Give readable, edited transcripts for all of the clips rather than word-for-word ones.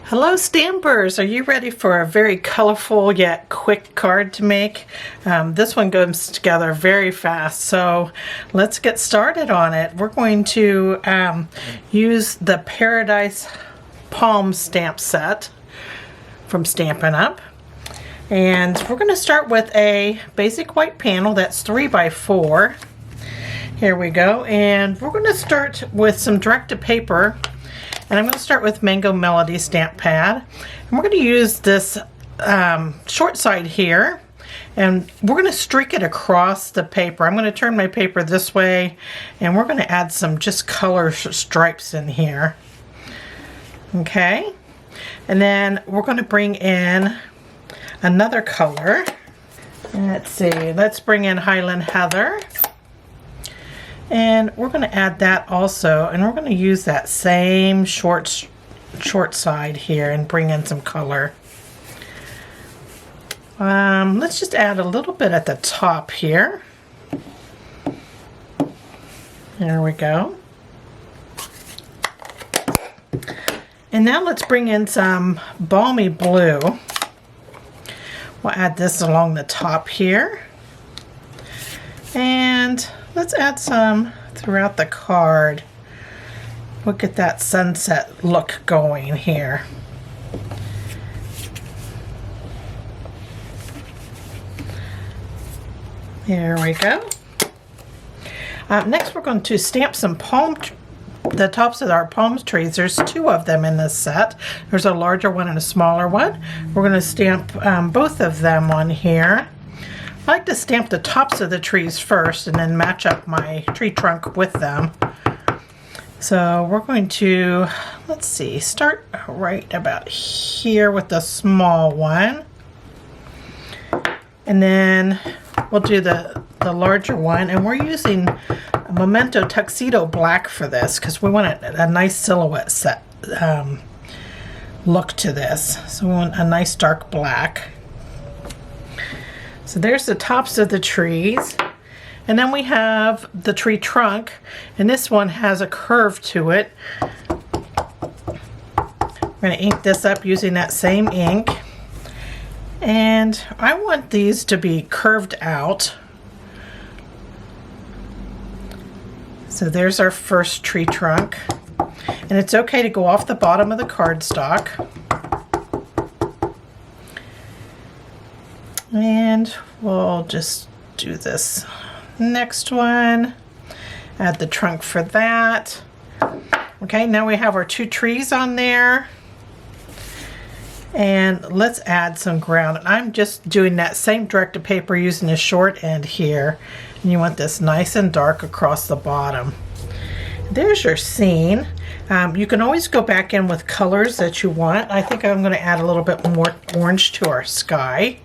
Hello stampers, are you ready for a very colorful yet quick card to make? This one goes together very fast, so let's get started on it. We're going to use the Paradise Palm stamp set from Stampin' Up! And we're going to start with a basic white panel that's 3 by 4. Here we go, and we're going to start with some direct-to-paper. And I'm going to start with Mango Melody stamp pad. And we're going to use this short side here. And we're going to streak it across the paper. I'm going to turn my paper this way. And we're going to add some just color stripes in here. Okay. And then we're going to bring in another color. Let's see. Let's bring in Highland Heather. And we're going to add that also, and we're going to use that same short side here and bring in some color. Let's just add a little bit at the top here. There we go. And now let's bring in some balmy blue. We'll add this along the top here. And let's add some throughout the card. We'll get that sunset look going here. There we go. Next we're going to stamp some the tops of our palm trees. There's 2 of them in this set. There's a larger one and a smaller one. We're going to stamp both of them on here. I like to stamp the tops of the trees first and then match up my tree trunk with them. So we're going to, let's see, start right about here with the small one. And then we'll do the larger one. And we're using a Memento Tuxedo Black for this because we want a nice silhouette set look to this. So we want a nice dark black. So there's the tops of the trees, and then we have the tree trunk, and this one has a curve to it. We're going to ink this up using that same ink, and I want these to be curved out. So there's our first tree trunk, and it's okay to go off the bottom of the cardstock. And we'll just do this next one. Add the trunk for that. Okay, now we have our 2 trees on there. And let's add some ground. And I'm just doing that same direct-to-paper using the short end here. And you want this nice and dark across the bottom. There's your scene. You can always go back in with colors that you want. I think I'm going to add a little bit more orange to our sky.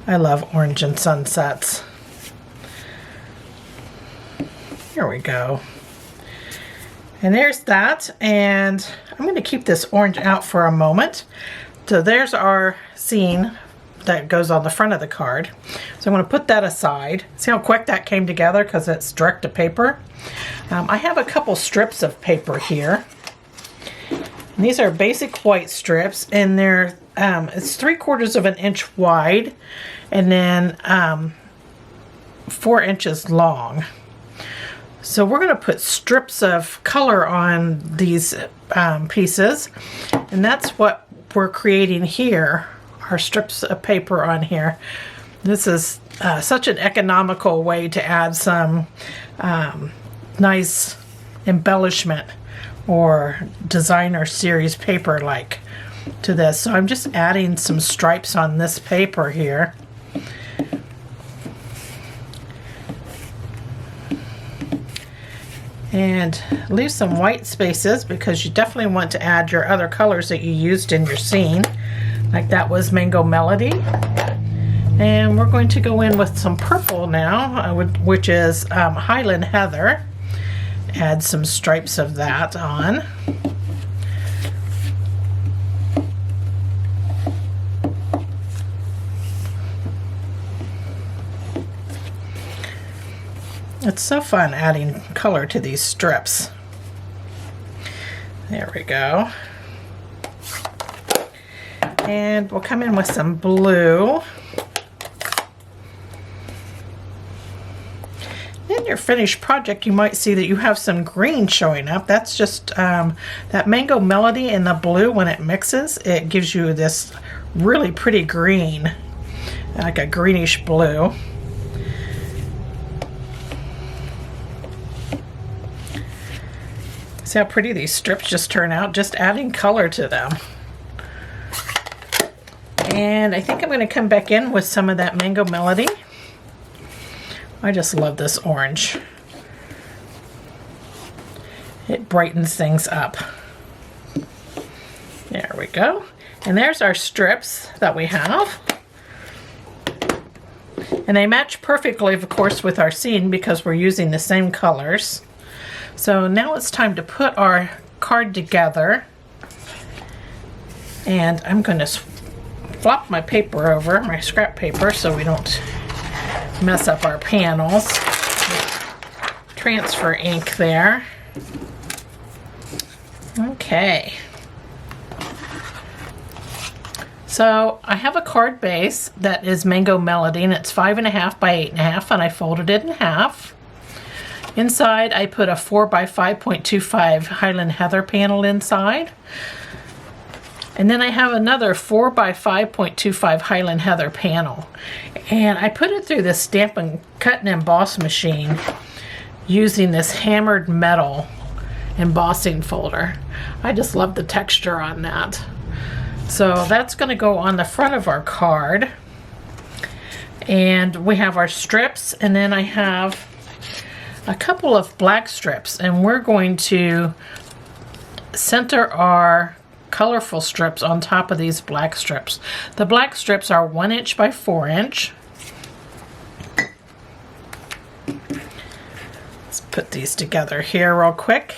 I love orange and sunsets. Here we go. And there's that. And I'm going to keep this orange out for a moment. So there's our scene that goes on the front of the card. So I'm going to put that aside. See how quick that came together because it's direct to paper. I have a couple strips of paper here. And these are basic white strips, and they're it's 3/4 of an inch wide, and then 4 inches long. So we're going to put strips of color on these pieces, and that's what we're creating here. Our strips of paper on here. This is such an economical way to add some nice embellishment or designer series paper like to this. So I'm just adding some stripes on this paper here. And leave some white spaces because you definitely want to add your other colors that you used in your scene. Like that was Mango Melody. And we're going to go in with some purple now, which is Highland Heather. Add some stripes of that on. It's so fun adding color to these strips. There we go. And we'll come in with some blue. In your finished project, you might see that you have some green showing up. That's just that Mango Melody and the blue, when it mixes, it gives you this really pretty green, like a greenish blue. See how pretty these strips just turn out, just adding color to them. And I think I'm going to come back in with some of that Mango Melody. I just love this orange. It brightens things up. There we go. And there's our strips that we have. And they match perfectly, of course, with our scene because we're using the same colors. So now it's time to put our card together. And I'm going to flop my paper over, my scrap paper, so we don't mess up our panels. Transfer ink there. Okay. So I have a card base that is Mango Melody, and it's 5.5 by 8.5, and I folded it in half. Inside I put a 4 by 5.25 Highland Heather panel inside. And then I have another 4 by 5.25 Highland Heather panel. And I put it through this stamp and cut and emboss machine using this hammered metal embossing folder. I just love the texture on that. So that's going to go on the front of our card. And we have our strips, and then I have a couple of black strips, and we're going to center our colorful strips on top of these black strips. The black strips are 1 inch by 4 inch. Let's put these together here real quick.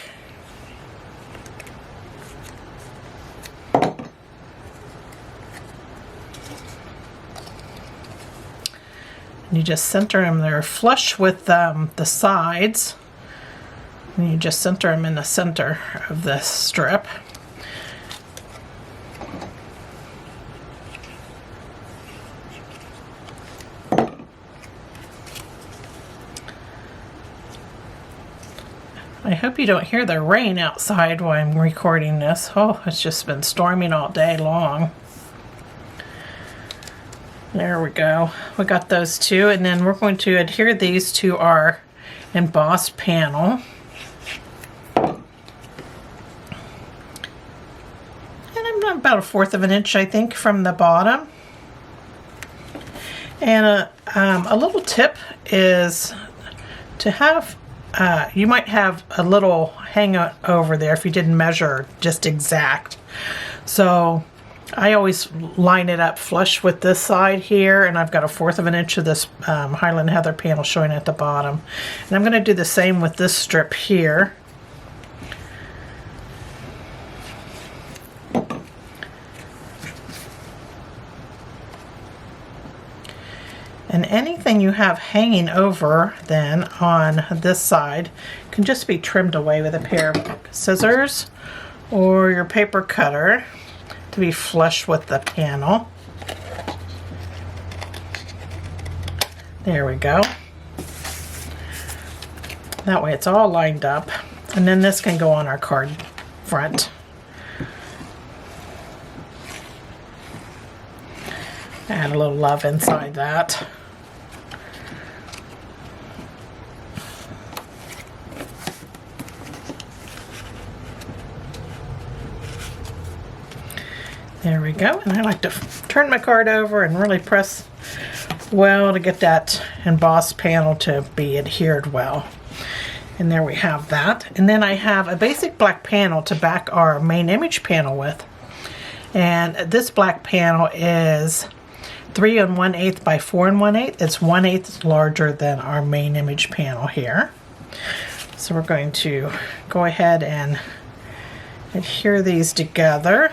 And you just center them there flush with the sides. And you just center them in the center of this strip. I hope you don't hear the rain outside while I'm recording this. Oh, it's just been storming all day long. There we go. We got those two, and then we're going to adhere these to our embossed panel. And I'm about 1/4 of an inch, I think, from the bottom. And a little tip is to have you might have a little hangout over there if you didn't measure just exact. So I always line it up flush with this side here, and I've got 1/4 of an inch of this Highland Heather panel showing at the bottom. And I'm going to do the same with this strip here. And anything you have hanging over then on this side can just be trimmed away with a pair of scissors or your paper cutter to be flush with the panel. There we go. That way it's all lined up. And then this can go on our card front. Add a little love inside that. There we go, and I like to turn my card over and really press well to get that embossed panel to be adhered well. And there we have that. And then I have a basic black panel to back our main image panel with. And this black panel is 3 1/8 by 4 1/8. It's 1/8 larger than our main image panel here. So we're going to go ahead and adhere these together.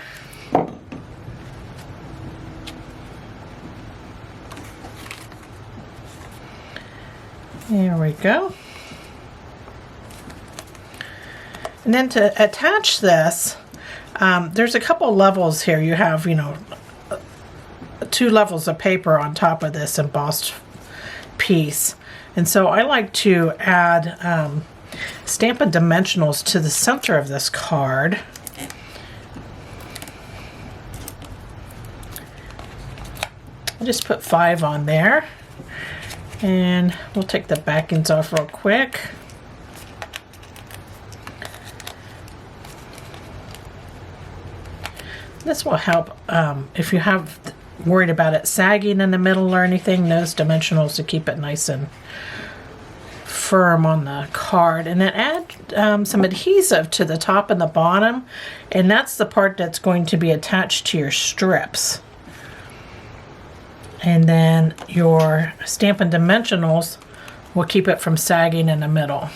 There we go. And then to attach this, there's a couple levels here. You have, you know, 2 levels of paper on top of this embossed piece. And so I like to add Stampin' Dimensionals to the center of this card. I'll just put 5 on there. And we'll take the backings off real quick. This will help if you have worried about it sagging in the middle or anything, those dimensionals to keep it nice and firm on the card. And then add some adhesive to the top and the bottom, and that's the part that's going to be attached to your strips. And then your Stampin' Dimensionals will keep it from sagging in the middle.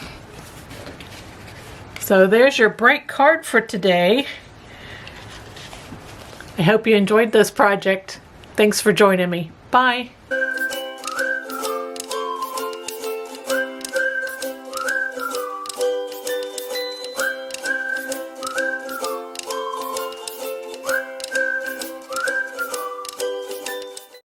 So there's your break card for today. I hope you enjoyed this project. Thanks for joining me. Bye.